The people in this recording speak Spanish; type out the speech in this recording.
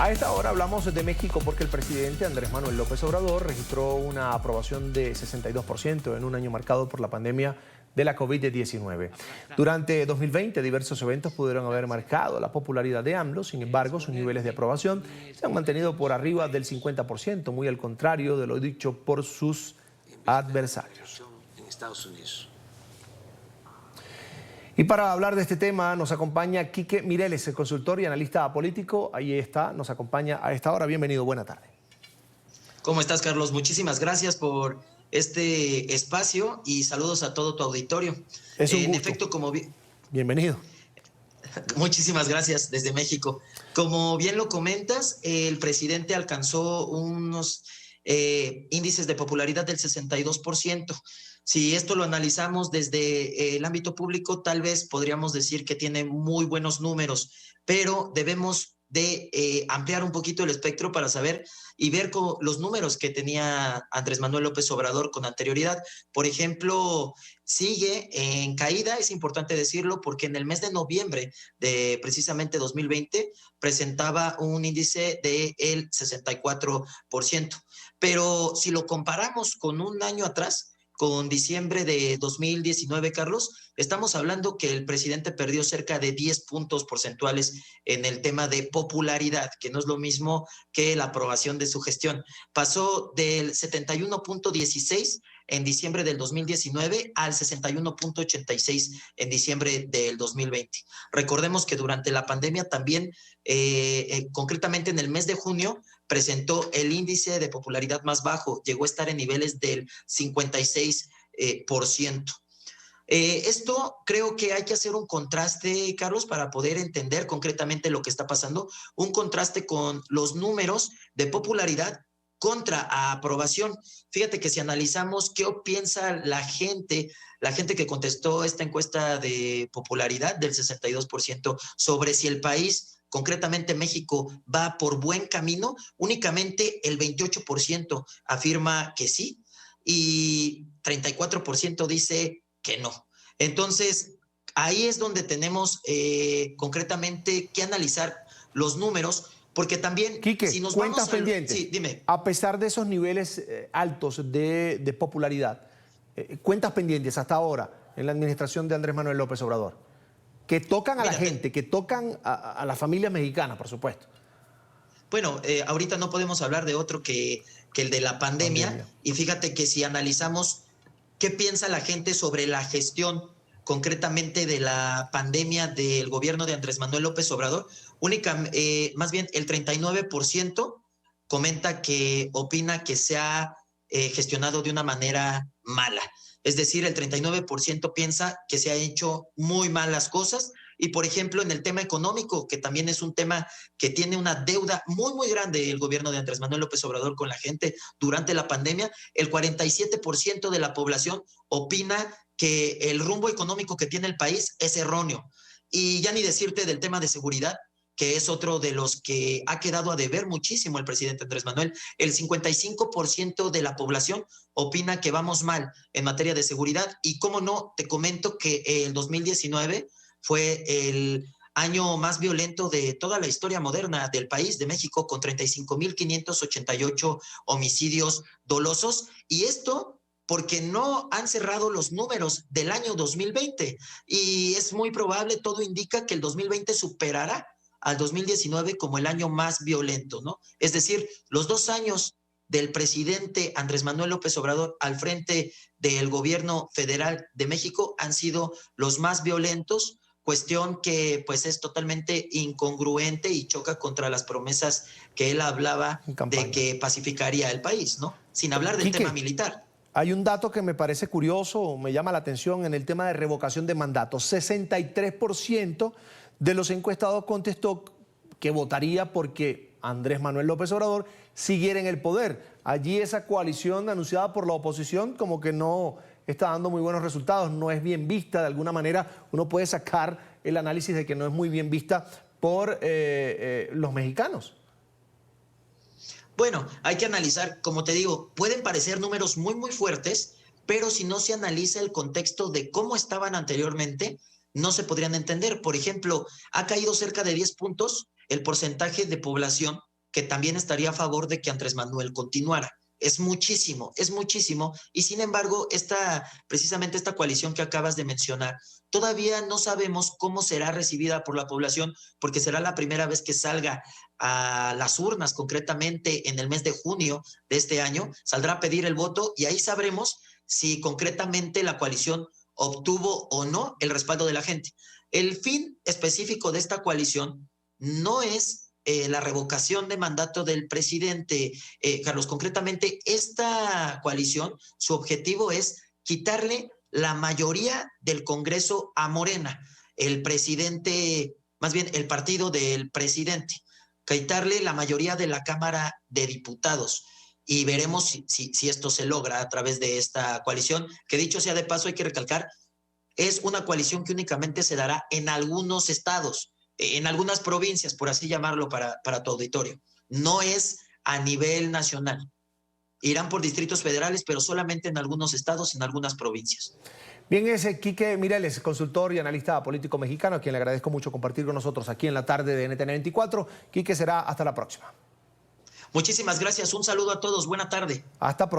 A esta hora hablamos de México porque el presidente Andrés Manuel López Obrador registró una aprobación de 62% en un año marcado por la pandemia de la COVID-19. Durante 2020, diversos eventos pudieron haber marcado la popularidad de AMLO, sin embargo, sus niveles de aprobación se han mantenido por arriba del 50%, muy al contrario de lo dicho por sus adversarios. En Estados Unidos. Y para hablar de este tema nos acompaña Quique Mireles, el consultor y analista político. Ahí está, nos acompaña a esta hora. Bienvenido, buena tarde. ¿Cómo estás, Carlos? Muchísimas gracias por este espacio y saludos a todo tu auditorio. Es un gusto. En efecto, Bienvenido. Muchísimas gracias desde México. Como bien lo comentas, el presidente alcanzó unos índices de popularidad del 62%. Si esto lo analizamos desde el ámbito público, tal vez podríamos decir que tiene muy buenos números, pero debemos de ampliar un poquito el espectro para saber y ver los números que tenía Andrés Manuel López Obrador con anterioridad. Por ejemplo, sigue en caída, es importante decirlo, porque en el mes de noviembre de precisamente 2020 presentaba un índice del 64%. Pero si lo comparamos con un año atrás, con diciembre de 2019, Carlos, estamos hablando que el presidente perdió cerca de 10 puntos porcentuales en el tema de popularidad, que no es lo mismo que la aprobación de su gestión. Pasó del 71.16 en diciembre del 2019 al 61.86 en diciembre del 2020. Recordemos que durante la pandemia también, concretamente en el mes de junio, presentó el índice de popularidad más bajo, llegó a estar en niveles del 56%. Esto creo que hay que hacer un contraste, Carlos, para poder entender concretamente lo que está pasando, un contraste con los números de popularidad contra aprobación. Fíjate que si analizamos qué piensa la gente que contestó esta encuesta de popularidad del 62% sobre si el país, concretamente México, va por buen camino, únicamente el 28% afirma que sí y 34% dice que no. Entonces, ahí es donde tenemos concretamente que analizar los números, porque también, Quique, si nos cuentas vamos pendientes. Sí, dime. A pesar de esos niveles altos de popularidad, cuentas pendientes hasta ahora en la administración de Andrés Manuel López Obrador, que tocan a la gente, que tocan a las familias mexicanas, por supuesto. Bueno, ahorita no podemos hablar de otro que el de la pandemia. Y fíjate que si analizamos qué piensa la gente sobre la gestión concretamente de la pandemia del gobierno de Andrés Manuel López Obrador, más bien el 39% comenta que opina que se ha gestionado de una manera mala. Es decir, el 39% piensa que se ha hecho muy malas cosas. Y, por ejemplo, en el tema económico, que también es un tema que tiene una deuda muy, muy grande el gobierno de Andrés Manuel López Obrador con la gente durante la pandemia, el 47% de la población opina que el rumbo económico que tiene el país es erróneo. Y ya ni decirte del tema de seguridad, que es otro de los que ha quedado a deber muchísimo el presidente Andrés Manuel. El 55% de la población opina que vamos mal en materia de seguridad. Y cómo no, te comento que el 2019 fue el año más violento de toda la historia moderna del país, de México, con 35.588 homicidios dolosos. Y esto porque no han cerrado los números del año 2020. Y es muy probable, todo indica que el 2020 superará al 2019 como el año más violento, ¿no? Es decir, los 2 años del presidente Andrés Manuel López Obrador al frente del gobierno federal de México han sido los más violentos, cuestión que pues es totalmente incongruente y choca contra las promesas que él hablaba de que pacificaría el país, ¿no? Sin hablar del tema militar. Hay un dato que me parece curioso, me llama la atención en el tema de revocación de mandatos. 63% de los encuestados contestó que votaría porque Andrés Manuel López Obrador siguiera en el poder. Allí esa coalición anunciada por la oposición como que no está dando muy buenos resultados, no es bien vista, de alguna manera uno puede sacar el análisis de que no es muy bien vista por los mexicanos. Bueno, hay que analizar, como te digo, pueden parecer números muy, muy fuertes, pero si no se analiza el contexto de cómo estaban anteriormente, no se podrían entender. Por ejemplo, ha caído cerca de 10 puntos el porcentaje de población que también estaría a favor de que Andrés Manuel continuara. Es muchísimo, y sin embargo, precisamente esta coalición que acabas de mencionar, todavía no sabemos cómo será recibida por la población, porque será la primera vez que salga a las urnas, concretamente en el mes de junio de este año, saldrá a pedir el voto y ahí sabremos si concretamente la coalición obtuvo o no el respaldo de la gente. El fin específico de esta coalición no es la revocación de mandato del presidente, Carlos. Concretamente, esta coalición, su objetivo es quitarle la mayoría del Congreso a Morena, el presidente, más bien el partido del presidente, quitarle la mayoría de la Cámara de Diputados. Y veremos si esto se logra a través de esta coalición, que dicho sea de paso, hay que recalcar, es una coalición que únicamente se dará en algunos estados, en algunas provincias, por así llamarlo para tu auditorio. No es a nivel nacional. Irán por distritos federales, pero solamente en algunos estados, en algunas provincias. Bien, ese Quique Mireles, consultor y analista político mexicano, a quien le agradezco mucho compartir con nosotros aquí en la tarde de NTN 24. Quique, será hasta la próxima. Muchísimas gracias. Un saludo a todos. Buena tarde. Hasta pronto.